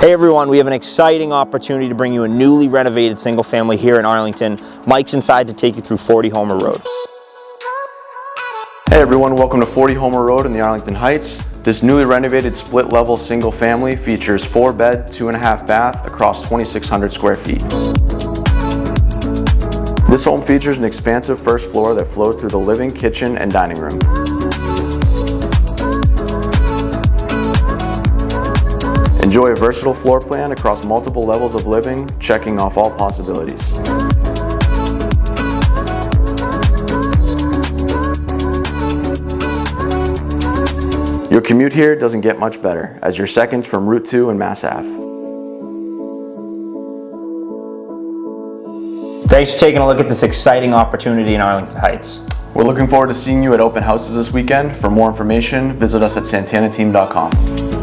Hey everyone, we have an exciting opportunity to bring you a newly renovated single family here in Arlington. Mike's inside to take you through 40 Homer Road. Hey everyone, welcome to 40 Homer Road in the Arlington Heights. This newly renovated split level single family features 4-bed, 2.5 bath across 2,600 square feet. This home features an expansive first floor that flows through the living, kitchen, and dining room. Enjoy a versatile floor plan across multiple levels of living, checking off all possibilities. Your commute here doesn't get much better, as you're seconds from Route 2 and Mass Ave. Thanks for taking a look at this exciting opportunity in Arlington Heights. We're looking forward to seeing you at open houses this weekend. For more information, visit us at santanateam.com.